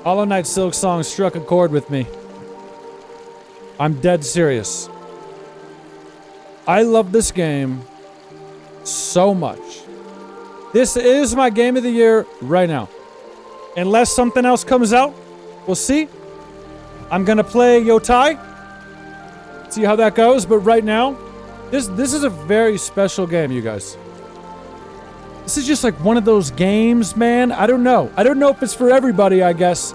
Hollow Knight SilkSong struck a chord with me. I'm dead serious. I love this game so much. This is my game of the year right now. Unless something else comes out, we'll see. I'm gonna play Yotai. See how that goes, but right now, this is a very special game, you guys. This is just like one of those games, man. I don't know. I don't know if it's for everybody, I guess.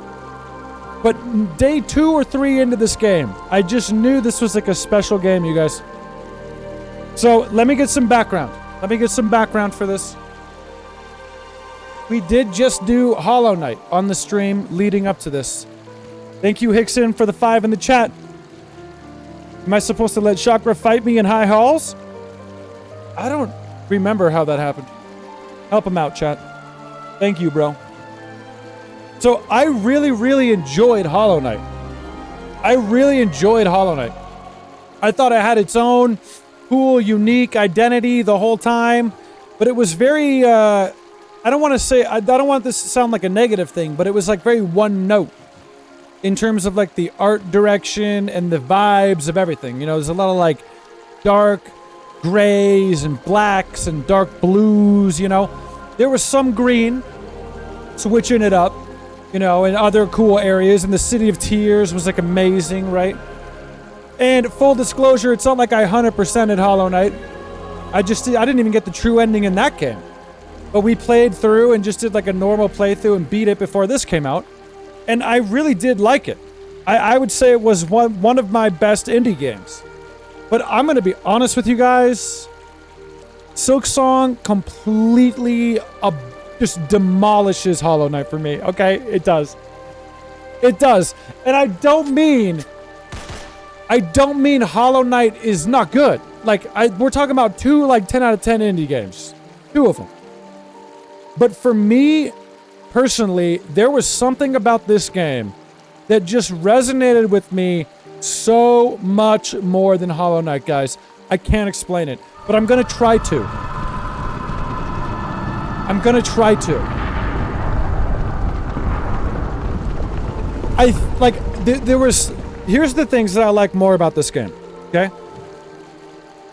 But day 2 or 3 into this game, I just knew this was like a special game, you guys. So let me get some background. Let me get some background for this. We did just do Hollow Knight on the stream leading up to this. Thank you, Hickson, for the 5 in the chat. Am I supposed to let Chakra fight me in high halls? I don't remember how that happened. Help him out, chat. Thank you, bro. So I really, really enjoyed Hollow Knight. I really enjoyed Hollow Knight. I thought it had its own cool, unique identity the whole time, but it was very, I don't want this to sound like a negative thing, but it was like very one note in terms of like the art direction and the vibes of everything. You know, there's a lot of like dark grays and blacks and dark blues, you know. There was some green, switching it up, you know, in other cool areas. And the City of Tears was like amazing, right? And full disclosure, it's not like I 100%ed Hollow Knight. I didn't even get the true ending in that game. But we played through and just did like a normal playthrough and beat it before this came out. And I really did like it. I would say it was one of my best indie games. But I'm going to be honest with you guys. SilkSong completely just demolishes Hollow Knight for me. Okay, it does. It does. And I don't mean Hollow Knight is not good. Like, we're talking about 2 like 10 out of 10 indie games. 2 of them. But for me, personally, there was something about this game that just resonated with me so much more than Hollow Knight, guys. I can't explain it, but I'm gonna try to. Here's the things that I like more about this game, okay?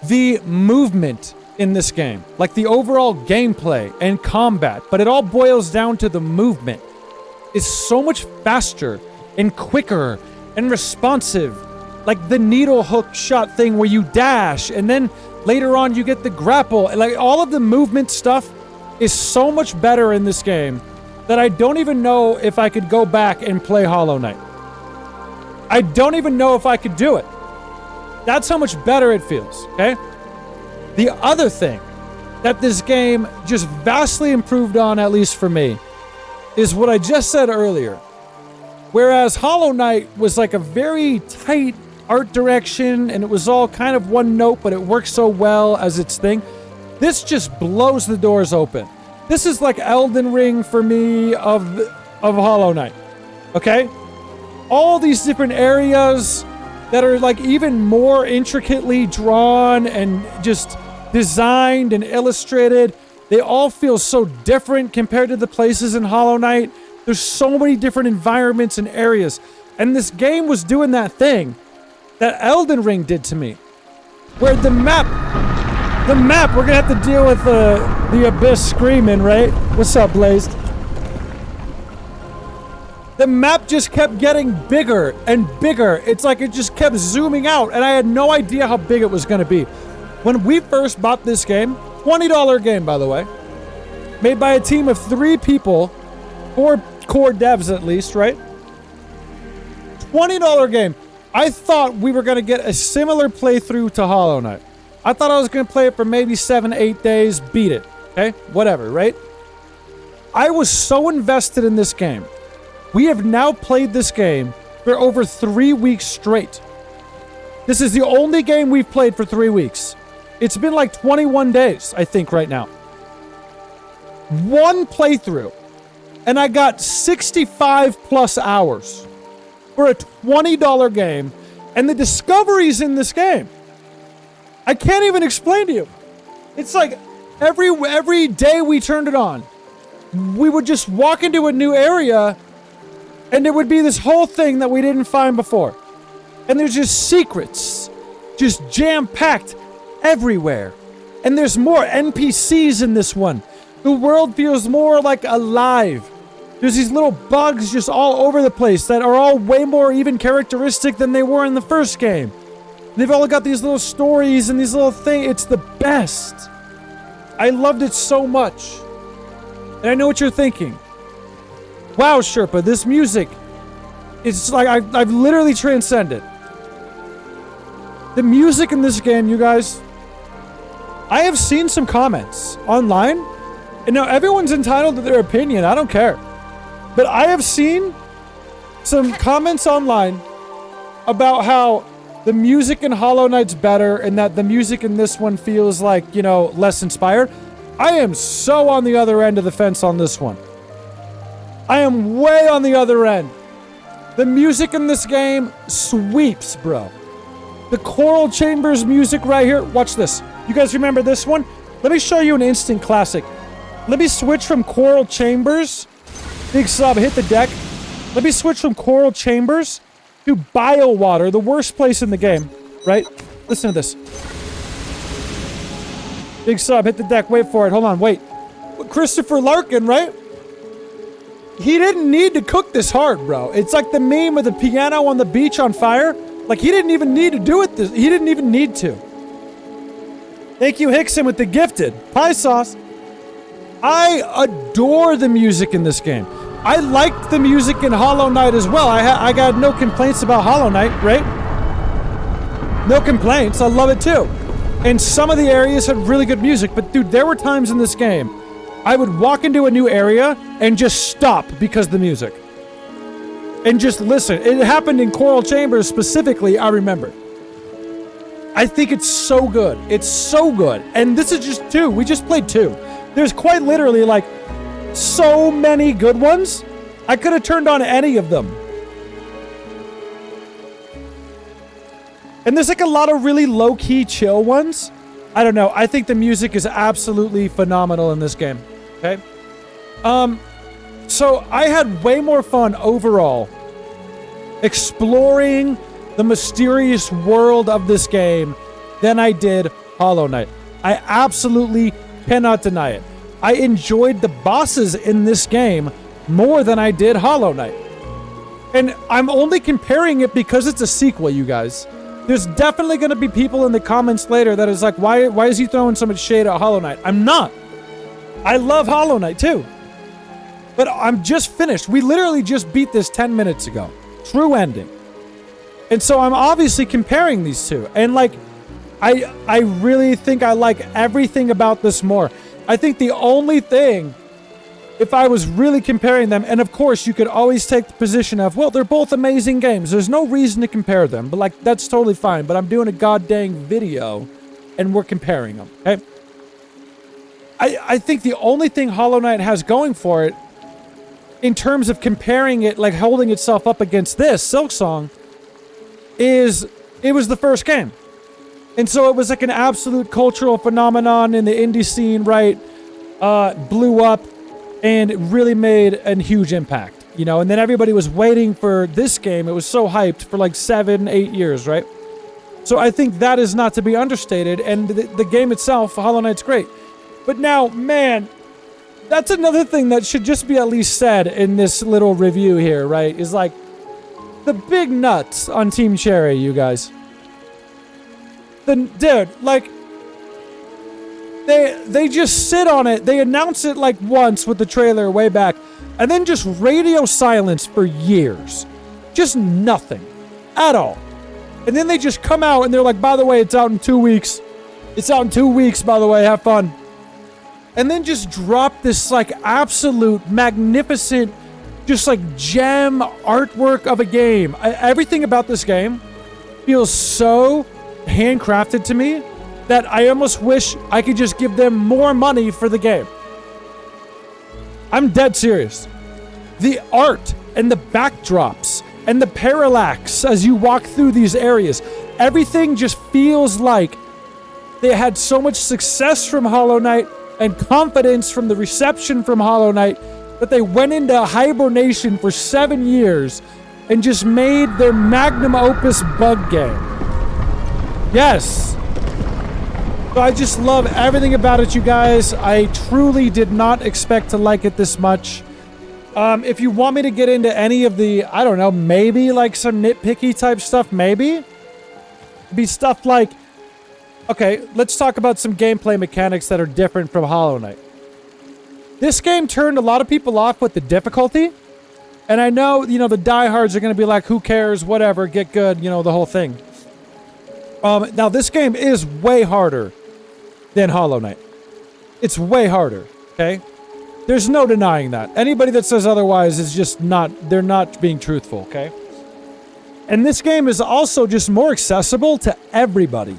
The movement in this game, like the overall gameplay and combat, but it all boils down to the movement. It's so much faster and quicker and responsive. Like the needle hook shot thing where you dash and then later on you get the grapple. Like all of the movement stuff is so much better in this game that I don't even know if I could go back and play Hollow Knight. I don't even know if I could do it. That's how much better it feels, okay? The other thing that this game just vastly improved on, at least for me, is what I just said earlier. Whereas Hollow Knight was like a very tight art direction and it was all kind of one note, but it worked so well as its thing. This just blows the doors open. This is like Elden Ring for me of Hollow Knight. Okay? All these different areas that are like even more intricately drawn and just designed and illustrated. They all feel so different compared to the places in Hollow Knight. There's so many different environments and areas. And this game was doing that thing that Elden Ring did to me. Where the map, we're gonna have to deal with the Abyss screaming, right? What's up, Blazed? The map just kept getting bigger and bigger. It's like it just kept zooming out, and I had no idea how big it was gonna be. When we first bought this game, $20 game, by the way, made by a team of 3 people, 4 core devs at least, right? $20 game. I thought we were going to get a similar playthrough to Hollow Knight. I thought I was going to play it for maybe 7-8 days, beat it. Okay? Whatever, right? I was so invested in this game. We have now played this game for over 3 weeks straight. This is the only game we've played for 3 weeks. It's been like 21 days, I think, right now. One playthrough. And I got 65 plus hours for a $20 game. And the discoveries in this game, I can't even explain to you. It's like every day we turned it on, we would just walk into a new area And there would be this whole thing that we didn't find before. And there's just secrets, just jam-packed everywhere. And there's more NPCs in this one. The world feels more like alive. There's these little bugs just all over the place that are all way more even characteristic than they were in the first game. They've all got these little stories and these little things. It's the best. I loved it so much. And I know what you're thinking. Wow, Sherpa, this music, it's like I've literally transcended. The music in this game, you guys, I have seen some comments online, and now everyone's entitled to their opinion, I don't care. But I have seen some comments online about how the music in Hollow Knight's better and that the music in this one feels like, you know, less inspired. I am so on the other end of the fence on this one. I am way on the other end. The music in this game sweeps, bro. The choral chambers music right here. Watch this. You guys remember this one? Let me show you an instant classic. Let me switch from choral chambers. Big sub, hit the deck. Let me switch from choral chambers to bile water, the worst place in the game, right? Listen to this. Big sub, hit the deck, wait for it, hold on, wait. Christopher Larkin, right? He didn't need to cook this hard, bro. It's like the meme of the piano on the beach on fire. Like, he didn't even need to do it this. He didn't even need to. Thank you, Hickson, with the gifted. Pie sauce. I adore the music in this game. I liked the music in Hollow Knight as well. I got no complaints about Hollow Knight, right? No complaints. I love it too. And some of the areas had really good music. But dude, there were times in this game I would walk into a new area and just stop because of the music. And just listen. It happened in Choral Chambers specifically, I remember. I think it's so good. It's so good. And this is just 2. We just played 2. There's quite literally like so many good ones. I could have turned on any of them. And there's like a lot of really low-key chill ones. I don't know. I think the music is absolutely phenomenal in this game. Okay? So I had way more fun overall exploring the mysterious world of this game than I did Hollow Knight. I absolutely cannot deny it. I enjoyed the bosses in this game more than I did Hollow Knight. And I'm only comparing it because it's a sequel, you guys. There's definitely going to be people in the comments later that is like, why is he throwing so much shade at Hollow Knight? I'm not. I love Hollow Knight too. But I'm just finished. We literally just beat this 10 minutes ago. True ending. And so I'm obviously comparing these two. And like, I really think I like everything about this more. I think the only thing, if I was really comparing them, and of course you could always take the position of, well, they're both amazing games. There's no reason to compare them. But like, that's totally fine. But I'm doing a goddamn video and we're comparing them, okay? I think the only thing Hollow Knight has going for it, in terms of comparing it, like holding itself up against this, SilkSong, is it was the first game. And so it was like an absolute cultural phenomenon in the indie scene, right? Blew up and it really made a huge impact, you know? And then everybody was waiting for this game. It was so hyped for like 7-8 years, right? So I think that is not to be understated. And the game itself, Hollow Knight's great. But now, man, that's another thing that should just be at least said in this little review here, right? Is like the big nuts on Team Cherry, you guys. Dude, like, they just sit on it. They announce it like once with the trailer way back, and then just radio silence for years. Just nothing at all. And then they just come out and they're like, by the way, it's out in 2 weeks. It's out in 2 weeks, by the way, have fun. And then just drop this like absolute magnificent, just like gem artwork of a game. Everything about this game feels so handcrafted to me that I almost wish I could just give them more money for the game. I'm dead serious. The art and the backdrops and the parallax as you walk through these areas, everything just feels like they had so much success from Hollow Knight and confidence from the reception from Hollow Knight but they went into hibernation for 7 years and just made their magnum opus bug game. Yes. So I just love everything about it, you guys. I truly did not expect to like it this much. If you want me to get into any of the, I don't know, maybe like some nitpicky type stuff, maybe. It'd be stuff like, okay, let's talk about some gameplay mechanics that are different from Hollow Knight. This game turned a lot of people off with the difficulty. And I know, you know, the diehards are going to be like, who cares, whatever, get good, you know, the whole thing. Now, this game is way harder than Hollow Knight. It's way harder, okay? There's no denying that. Anybody that says otherwise is just not, they're not being truthful, okay? And this game is also just more accessible to everybody.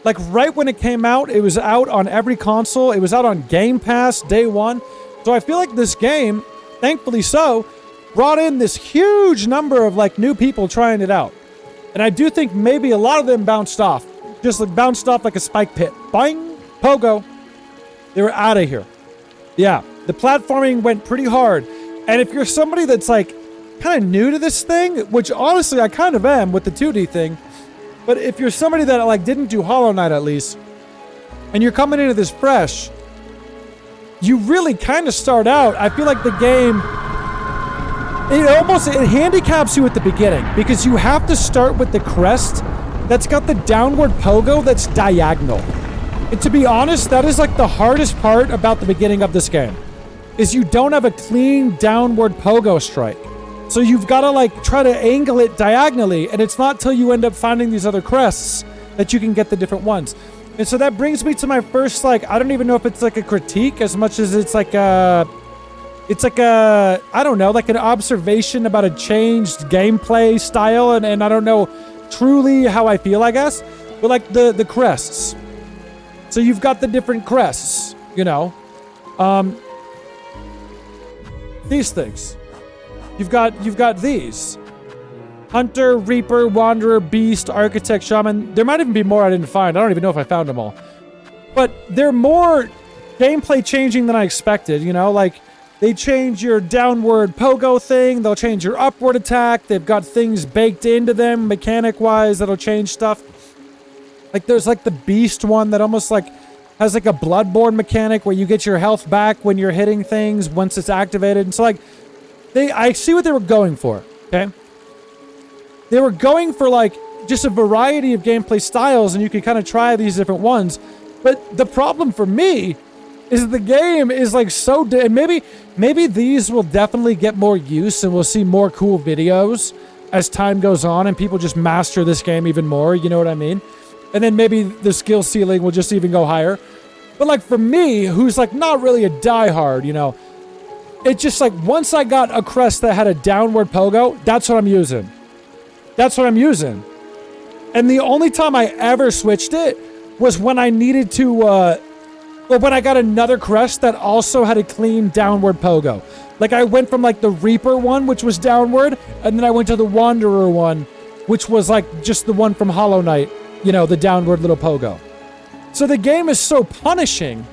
Like, right when it came out, it was out on every console. It was out on Game Pass day one. So I feel like this game, thankfully so, brought in this huge number of, like, new people trying it out. And I do think maybe a lot of them bounced off. Just, like, bounced off like a spike pit. Boing! Pogo. They were out of here. Yeah. The platforming went pretty hard. And if you're somebody that's, like, kind of new to this thing, which honestly I kind of am with the 2D thing, but if you're somebody that, like, didn't do Hollow Knight at least, and you're coming into this fresh, you really kind of start out, I feel like the game, it handicaps you at the beginning, because you have to start with the crest that's got the downward pogo that's diagonal. And to be honest, that is like the hardest part about the beginning of this game, is you don't have a clean downward pogo strike. So you've got to, like, try to angle it diagonally, and it's not till you end up finding these other crests that you can get the different ones. And so that brings me to my first, like, I don't even know if it's like a critique as much as it's like a, I don't know, like an observation about a changed gameplay style, and I don't know truly how I feel, I guess, but like the crests. So you've got the different crests, you know, these things. You've got these. Hunter, Reaper, Wanderer, Beast, Architect, Shaman. There might even be more I didn't find. I don't even know if I found them all. But they're more gameplay changing than I expected, you know? Like, they change your downward pogo thing. They'll change your upward attack. They've got things baked into them mechanic-wise that'll change stuff. Like, there's, like, the Beast one that almost, like, has, like, a Bloodborne mechanic where you get your health back when you're hitting things once it's activated. And so, like, I see what they were going for, okay? They were going for, like, just a variety of gameplay styles, and you could kind of try these different ones. But the problem for me is that the game is, like, so... and maybe these will definitely get more use, and we'll see more cool videos as time goes on, and people just master this game even more, you know what I mean? And then maybe the skill ceiling will just even go higher. But, like, for me, who's, like, not really a diehard, you know... it's just like, once I got a crest that had a downward pogo, that's what I'm using. That's what I'm using. And the only time I ever switched it was when I needed to, well, when I got another crest that also had a clean downward pogo. Like, I went from, like, the Reaper one, which was downward, and then I went to the Wanderer one, which was, like, just the one from Hollow Knight, you know, the downward little pogo. So the game is so punishing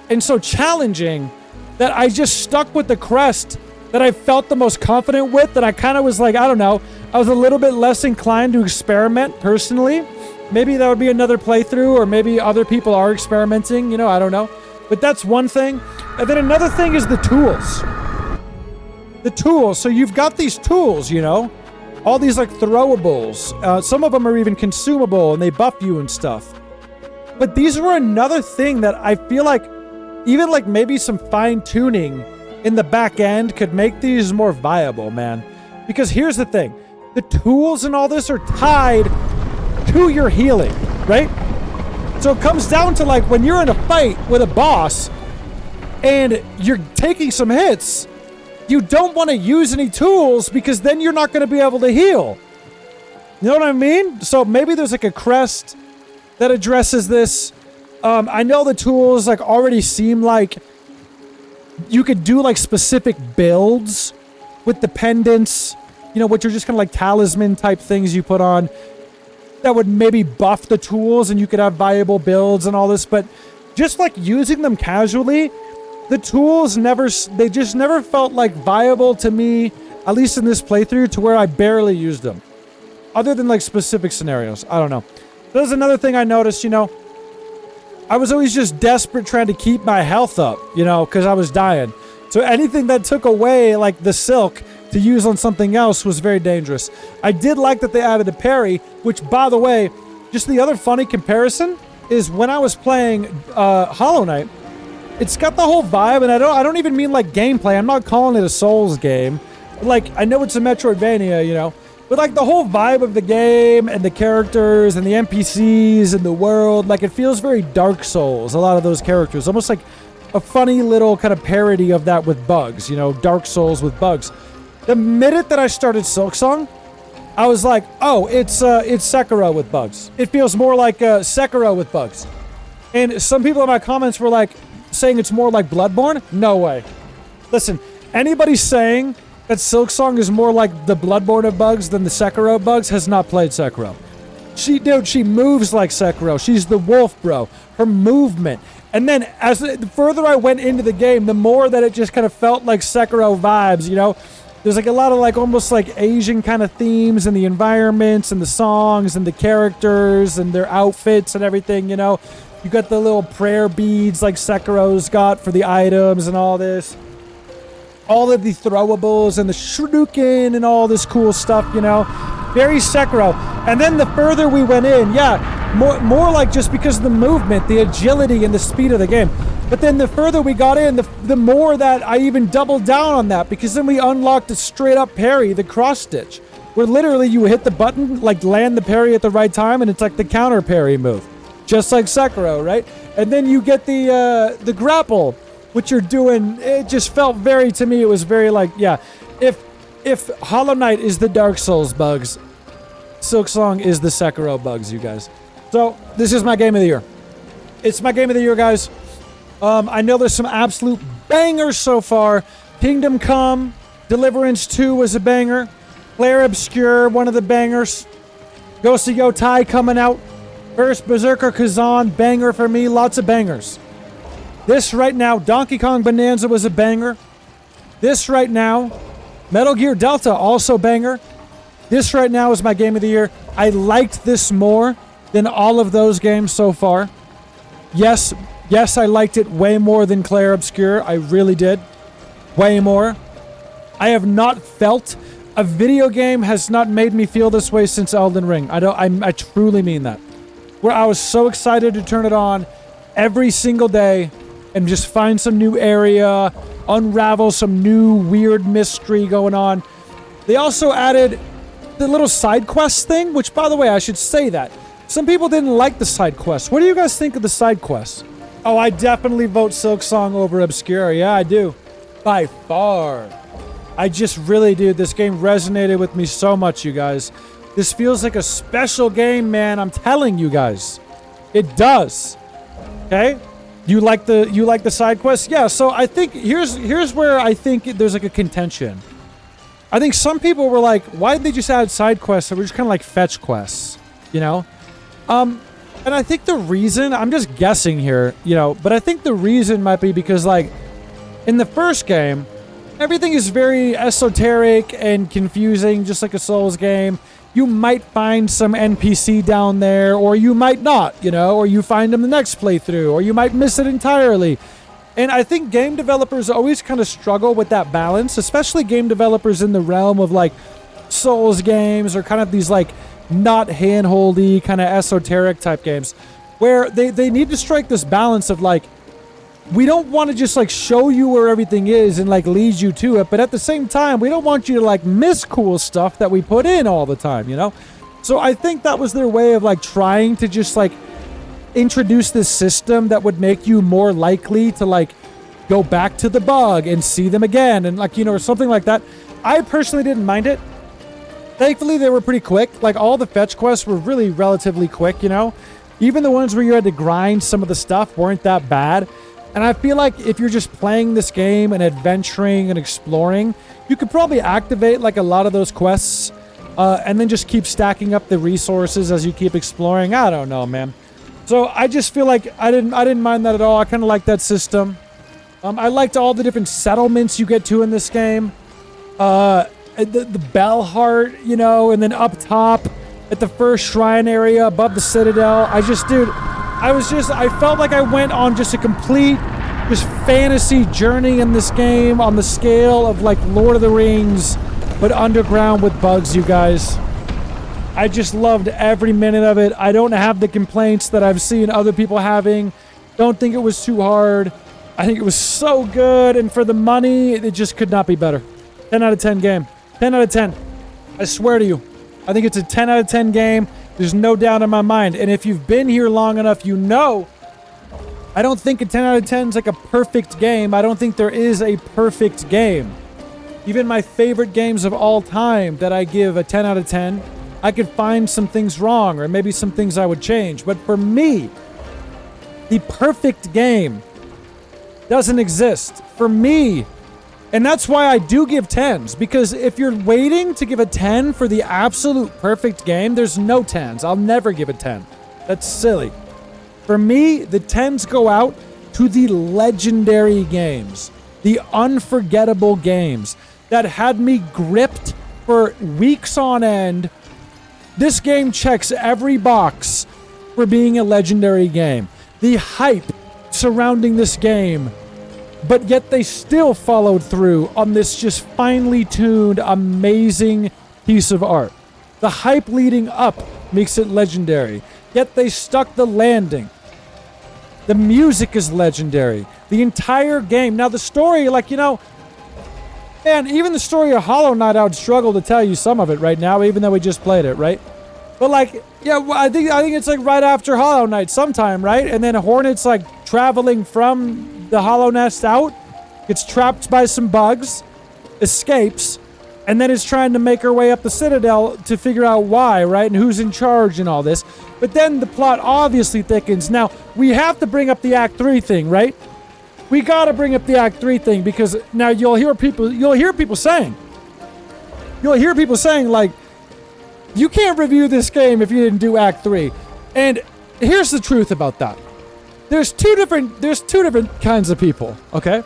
and so challenging that I just stuck with the crest that I felt the most confident with, that I kind of was like, I don't know, I was a little bit less inclined to experiment personally. Maybe that would be another playthrough, or maybe other people are experimenting, you know, I don't know. But that's one thing. And then another thing is the tools. The tools. So you've got these tools, you know, all these, like, throwables. Some of them are even consumable, and they buff you and stuff. But these were another thing that I feel like even, like, maybe some fine-tuning in the back end could make these more viable, man. Because here's the thing. The tools and all this are tied to your healing, right? So it comes down to, like, when you're in a fight with a boss and you're taking some hits, you don't want to use any tools, because then you're not going to be able to heal. You know what I mean? So maybe there's, like, a crest that addresses this. I know the tools, like, already seem like you could do, like, specific builds with the pendants, you know, which are just kind of like talisman type things you put on that would maybe buff the tools, and you could have viable builds and all this. But just, like, using them casually, the tools they just never felt like viable to me, at least in this playthrough, to where I barely used them. Other than like specific scenarios. I don't know. There's another thing I noticed, you know. I was always just desperate trying to keep my health up, you know, because I was dying. So anything that took away like the silk to use on something else was very dangerous. I did like that they added a parry, which, by the way, just the other funny comparison is when I was playing Hollow Knight, it's got the whole vibe, and I don't even mean like gameplay. I'm not calling it a Souls game. Like, I know it's a Metroidvania, you know, but like the whole vibe of the game and the characters and the NPCs and the world, like it feels very Dark Souls, a lot of those characters. Almost like a funny little kind of parody of that with bugs, you know, Dark Souls with bugs. The minute that I started SilkSong, I was like, oh, it's Sekiro with bugs. It feels more like Sekiro with bugs. And some people in my comments were like, saying it's more like Bloodborne? No way. Listen, anybody saying that SilkSong is more like the Bloodborne of bugs than the Sekiro bugs has not played Sekiro. She moves like Sekiro. She's the wolf, bro. Her movement. And then as the further I went into the game, the more that it just kind of felt like Sekiro vibes, you know? There's like a lot of like almost like Asian kind of themes in the environments and the songs and the characters and their outfits and everything, you know? You got the little prayer beads like Sekiro's got for the items and all this. All of the throwables and the shuriken and all this cool stuff, you know? Very Sekiro. And then the further we went in, yeah, more like just because of the movement, the agility and the speed of the game. But then the further we got in, the more that I even doubled down on that, because then we unlocked a straight up parry, the cross stitch, where literally you hit the button, like land the parry at the right time, and it's like the counter parry move. Just like Sekiro, right? And then you get the grapple, which you're doing. It just felt very, to me, it was very like, yeah, if Hollow Knight is the Dark Souls bugs, SilkSong is the Sekiro bugs, you guys. So this is my game of the year. It's my game of the year, guys. I know there's some absolute bangers so far. Kingdom Come, Deliverance 2 was a banger. Clair Obscur, one of the bangers. Ghost of Yotai coming out. First Berserker Kazan, banger for me. Lots of bangers. This right now, Donkey Kong Bonanza was a banger. This right now, Metal Gear Delta, also banger. This right now is my game of the year. I liked this more than all of those games so far. Yes, I liked it way more than Clair Obscur. I really did. Way more. I have not felt, a video game has not made me feel this way since Elden Ring. I truly mean that. Where I was so excited to turn it on every single day and just find some new area, unravel some new weird mystery going on. They also added the little side quest thing, which, by the way, I should say that. Some people didn't like the side quests. What do you guys think of the side quests? Oh, I definitely vote SilkSong over Obscure. Yeah, I do. By far. I just really do. This game resonated with me so much, you guys. This feels like a special game, man. I'm telling you guys. It does. Okay? You like the side quests? Yeah, so I think here's where I think there's like a contention. I think some people were like, why did they just add side quests that were just kind of like fetch quests, you know? And I think the reason, I'm just guessing here, you know, but I think the reason might be because, like, in the first game, everything is very esoteric and confusing, just like a Souls game. You might find some NPC down there, or you might not, you know, or you find them the next playthrough, or you might miss it entirely. And I think game developers always kind of struggle with that balance, especially game developers in the realm of, like, Souls games or kind of these, like, not handholdy, kind of esoteric type games, where they need to strike this balance of, like, we don't want to just, like, show you where everything is and, like, lead you to it, but at the same time, we don't want you to, like, miss cool stuff that we put in all the time, you know? So I think that was their way of, like, trying to just, like, introduce this system that would make you more likely to, like, go back to the bug and see them again and, like, you know, or something like that. I personally didn't mind it. Thankfully, they were pretty quick. Like, all the fetch quests were really relatively quick, you know? Even the ones where you had to grind some of the stuff weren't that bad. And I feel like if you're just playing this game and adventuring and exploring, you could probably activate, like, a lot of those quests and then just keep stacking up the resources as you keep exploring. I don't know, man. So I just feel like I didn't mind that at all. I kind of like that system. I liked all the different settlements you get to in this game. The bell heart, you know, and then up top at the first shrine area above the citadel. I felt like I went on just a complete fantasy journey in this game on the scale of like Lord of the Rings, but underground with bugs, you guys. I just loved every minute of it. I don't have the complaints that I've seen other people having. Don't think it was too hard. I think it was so good, and for the money, it just could not be better. 10 out of 10 game. 10 out of 10. I swear to you. I think it's a 10 out of 10 game. There's no doubt in my mind. And if you've been here long enough, you know I don't think a 10 out of 10 is like a perfect game. I don't think there is a perfect game. Even my favorite games of all time that I give a 10 out of 10, I could find some things wrong or maybe some things I would change. But for me, the perfect game doesn't exist. For me, and that's why I do give 10s, because if you're waiting to give a 10 for the absolute perfect game, there's no 10s. I'll never give a 10. That's silly. For me, the 10s go out to the legendary games, the unforgettable games that had me gripped for weeks on end. This game checks every box for being a legendary game. The hype surrounding this game, but yet they still followed through on this just finely tuned, amazing piece of art. The hype leading up makes it legendary, yet they stuck the landing. The music is legendary. The entire game. Now the story, like, you know, man, even the story of Hollow Knight, I would struggle to tell you some of it right now, even though we just played it, right? But like, yeah, I think it's like right after Hollow Knight sometime, right? And then Hornet's like traveling from the Hollow Nest out, gets trapped by some bugs, escapes, and then is trying to make her way up the Citadel to figure out why, right? And who's in charge and all this. But then the plot obviously thickens. Now, we have to bring up the Act 3 thing, right? We gotta bring up the Act 3 thing because now you'll hear people saying like, you can't review this game if you didn't do Act 3. And here's the truth about that. There's two different kinds of people, okay?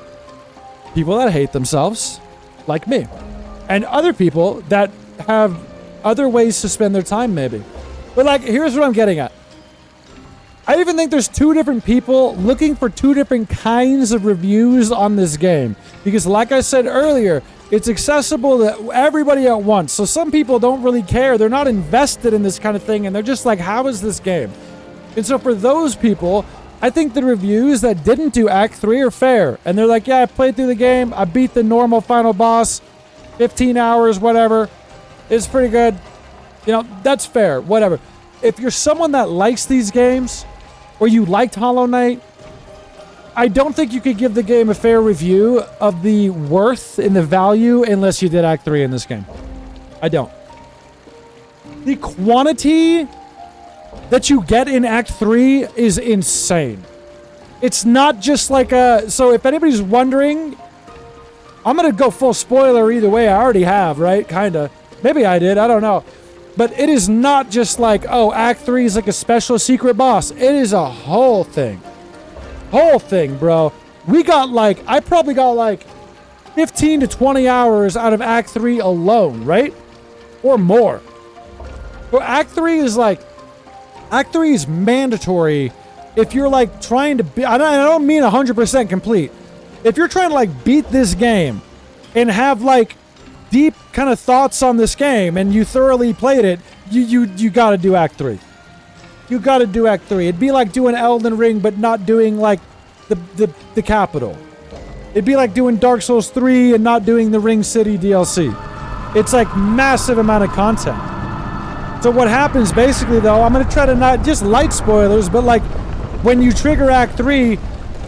People that hate themselves, like me. And other people that have other ways to spend their time, maybe. But like, here's what I'm getting at. I even think there's two different people looking for two different kinds of reviews on this game. Because like I said earlier, it's accessible to everybody at once. So some people don't really care. They're not invested in this kind of thing. And they're just like, how is this game? And so for those people, I think the reviews that didn't do Act 3 are fair. And they're like, yeah, I played through the game. I beat the normal final boss. 15 hours, whatever. It's pretty good. You know, that's fair. Whatever. If you're someone that likes these games, or you liked Hollow Knight, I don't think you could give the game a fair review of the worth and the value unless you did Act 3 in this game. I don't. The quantity that you get in Act 3 is insane. It's not just like a... So if anybody's wondering, I'm going to go full spoiler either way. I already have, right? Kinda. Maybe I did. I don't know. But it is not just like, oh, Act 3 is like a special secret boss. It is a whole thing. Whole thing, bro. I probably got like 15 to 20 hours out of Act 3 alone, right? Or more. But Act 3 is mandatory if you're like trying to be, I don't mean 100% complete. If you're trying to like beat this game and have like deep kind of thoughts on this game and you thoroughly played it, you gotta do Act 3. You gotta do Act 3. It'd be like doing Elden Ring but not doing like the capital. It'd be like doing Dark Souls 3 and not doing the Ring City DLC. It's like massive amount of content. So what happens basically though, I'm gonna try to not just light spoilers, but like when you trigger Act 3,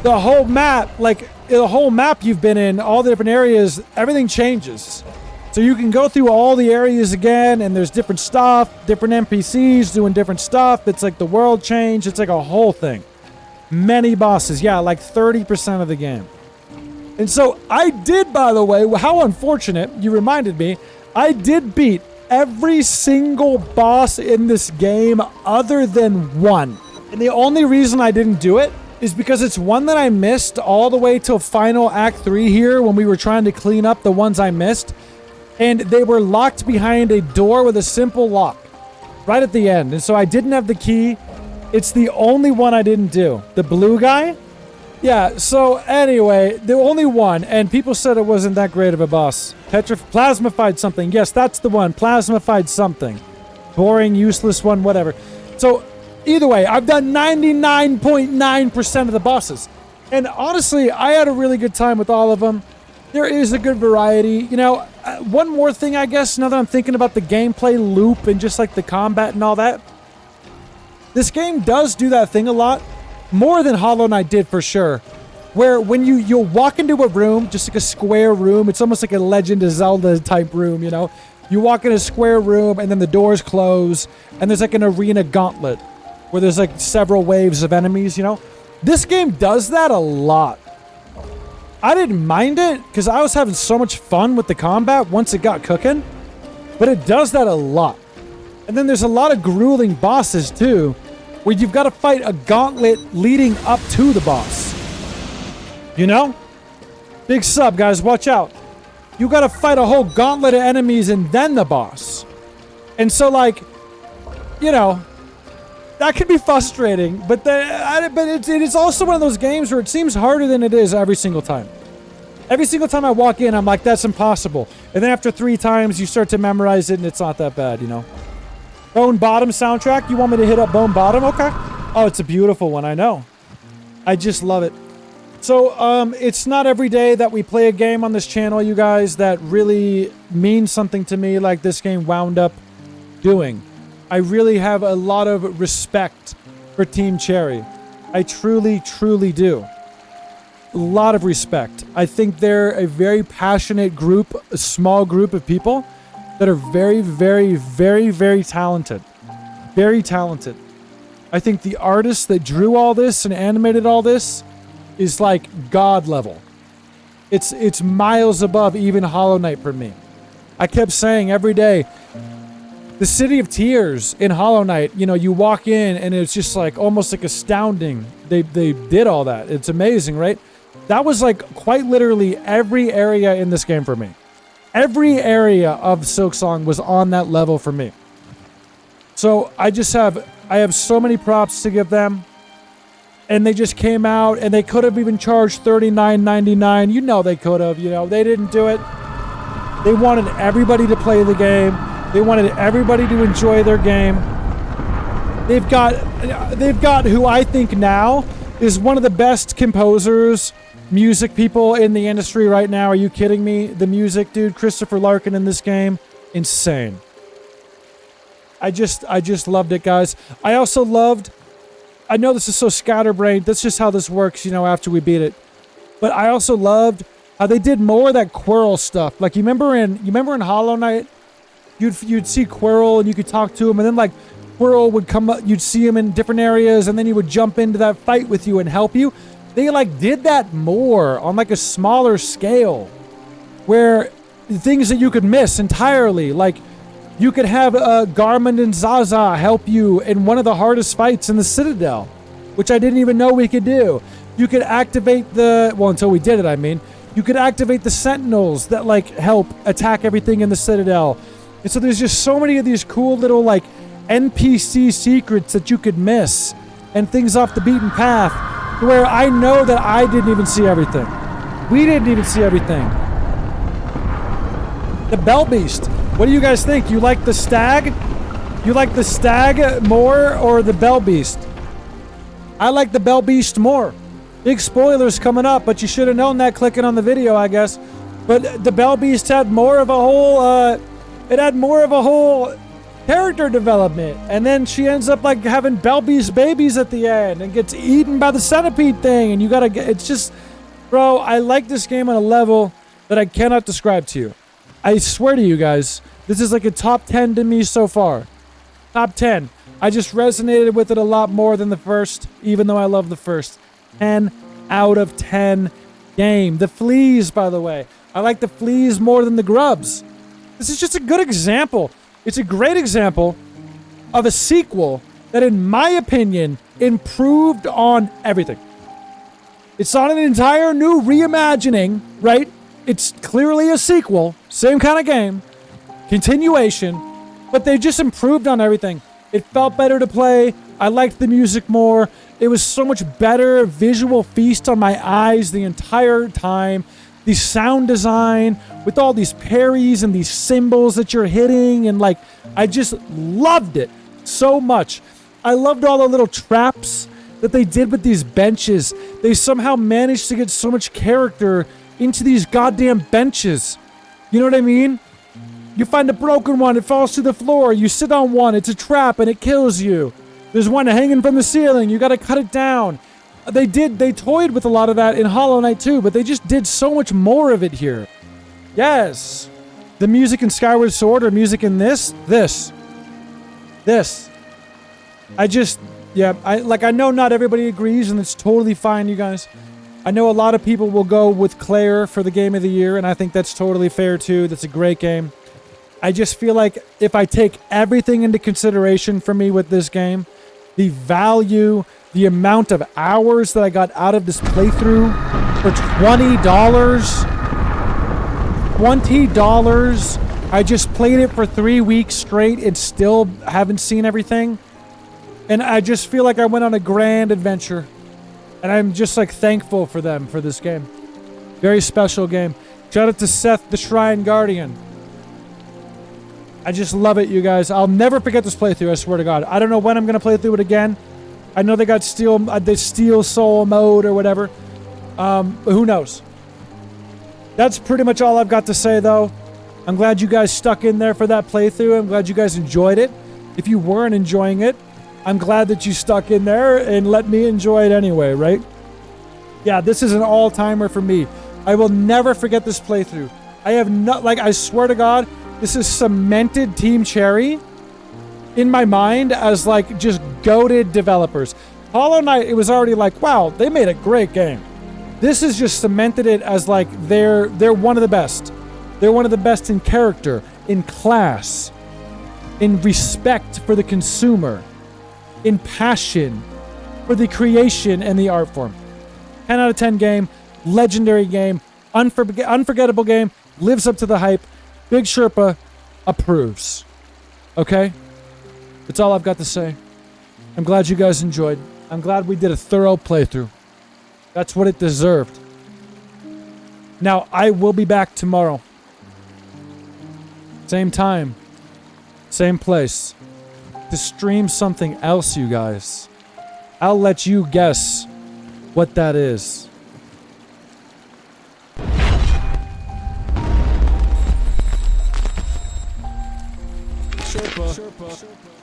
the whole map you've been in, all the different areas, everything changes. So you can go through all the areas again, and there's different stuff, different NPCs doing different stuff. It's like the world change. It's like a whole thing. Many bosses. Yeah, like 30% of the game. And so I did, by the way, how unfortunate, you reminded me, I did beat every single boss in this game other than one. And the only reason I didn't do it is because it's one that I missed all the way till final Act 3 here when we were trying to clean up the ones I missed. And they were locked behind a door with a simple lock right at the end. And so I didn't have the key. It's the only one I didn't do. The blue guy? Yeah, so anyway, the only one. And people said it wasn't that great of a boss. Plasmified something. Yes, that's the one. Plasmified something. Boring, useless one, whatever. So either way, I've done 99.9% of the bosses. And honestly, I had a really good time with all of them. There is a good variety. You know, one more thing, I guess, now that I'm thinking about the gameplay loop and just like the combat and all that. This game does do that thing a lot. More than Hollow Knight did for sure. Where when you'll walk into a room, just like a square room, it's almost like a Legend of Zelda type room, you know? You walk in a square room and then the doors close and there's like an arena gauntlet where there's like several waves of enemies, you know? This game does that a lot. I didn't mind it because I was having so much fun with the combat once it got cooking, but it does that a lot. And then there's a lot of grueling bosses too, where you've got to fight a gauntlet leading up to the boss. You know? Big sub, guys, watch out. You got to fight a whole gauntlet of enemies and then the boss. And so, like, you know, that can be frustrating, but it is also one of those games where it seems harder than it is every single time. Every single time I walk in, I'm like, that's impossible. And then after 3 times, you start to memorize it, and it's not that bad, you know? Bone Bottom soundtrack? You want me to hit up Bone Bottom? Okay. Oh, it's a beautiful one, I know. I just love it. So, it's not every day that we play a game on this channel, you guys, that really means something to me like this game wound up doing. I really have a lot of respect for Team Cherry. I truly, truly do. A lot of respect. I think they're a very passionate group, a small group of people that are very, very, very, very talented. Very talented. I think the artist that drew all this and animated all this is like God level. It's miles above even Hollow Knight for me. I kept saying every day, the City of Tears in Hollow Knight, you know, you walk in and it's just like almost like astounding. They did all that. It's amazing, right? That was like quite literally every area in this game for me. Every area of SilkSong was on that level for me. So I have so many props to give them. And they just came out and they could have even charged $39.99. You know they could have, you know. They didn't do it. They wanted everybody to play the game. They wanted everybody to enjoy their game. They've got who I think now is one of the best composers, music people in the industry right now. Are you kidding me? The music, dude, Christopher Larkin in this game, insane. I just loved it, guys. I also loved, I know this is so scatterbrained. That's just how this works, you know, after we beat it. But I also loved how they did more of that Quirrell stuff. Like, you remember in Hollow Knight, you'd see Quirrell and you could talk to him, and then like Quirrell would come up, you'd see him in different areas, and then he would jump into that fight with you and help you. They like did that more on like a smaller scale, where things that you could miss entirely, like you could have Garmin and Zaza help you in one of the hardest fights in the Citadel, which I didn't even know we could do. You could activate until we did it, I mean. You could activate the Sentinels that like help attack everything in the Citadel. And so there's just so many of these cool little like NPC secrets that you could miss and things off the beaten path, where I know that I didn't even see everything. We didn't even see everything. The Bell Beast. What do you guys think? You like the stag? You like the stag more or the Bell Beast? I like the Bell Beast more. Big spoilers coming up, but you should have known that clicking on the video, I guess. But the Bell Beast had more of a whole, it had more of a whole character development. And then she ends up like having Bell Beast babies at the end and gets eaten by the centipede thing. And you gotta get, it's just, bro, I like this game on a level that I cannot describe to you. I swear to you guys, this is like a top 10 to me so far. Top 10. I just resonated with it a lot more than the first, even though I love the first. 10 out of 10 game. The fleas, by the way. I like the fleas more than the grubs. This is just a good example. It's a great example of a sequel that, in my opinion, improved on everything. It's not an entire new reimagining, right? It's clearly a sequel, same kind of game, continuation, but they just improved on everything. It felt better to play. I liked the music more. It was so much better visual feast on my eyes the entire time. The sound design with all these parries and these symbols that you're hitting, and like, I just loved it so much. I loved all the little traps that they did with these benches. They somehow managed to get so much character into these goddamn benches. You know what I mean? You find a broken one, it falls to the floor. You sit on one, it's a trap, and it kills you. There's one hanging from the ceiling, you gotta cut it down. They toyed with a lot of that in Hollow Knight too, but they just did so much more of it here. Yes. The music in Skyward Sword or music in this. I know not everybody agrees, and it's totally fine, you guys. I know a lot of people will go with Claire for the game of the year, and I think that's totally fair too. That's a great game. I just feel like if I take everything into consideration for me with this game, the value, the amount of hours that I got out of this playthrough for $20, I just played it for 3 weeks straight and still haven't seen everything. And I just feel like I went on a grand adventure. And I'm just like thankful for them for this game. Very special game. Shout out to Seth, the Shrine Guardian. I just love it, you guys. I'll never forget this playthrough, I swear to God. I don't know when I'm going to play through it again. I know they got the Steel Soul mode or whatever. But who knows? That's pretty much all I've got to say, though. I'm glad you guys stuck in there for that playthrough. I'm glad you guys enjoyed it. If you weren't enjoying it, I'm glad that you stuck in there and let me enjoy it anyway, right? Yeah, this is an all-timer for me. I will never forget this playthrough. I swear to God, this is cemented Team Cherry in my mind as like just goated developers. Hollow Knight, it was already like, wow, they made a great game. This has just cemented it as like they're one of the best. They're one of the best in character, in class, in respect for the consumer, in passion for the creation and the art form. 10 out of 10 game, legendary game, unforgettable game, lives up to the hype. Big Sherpa approves. Okay? That's all I've got to say. I'm glad you guys enjoyed. I'm glad we did a thorough playthrough. That's what it deserved. Now, I will be back tomorrow. Same time. Same place. To stream something else, you guys. I'll let you guess what that is. Sherpa.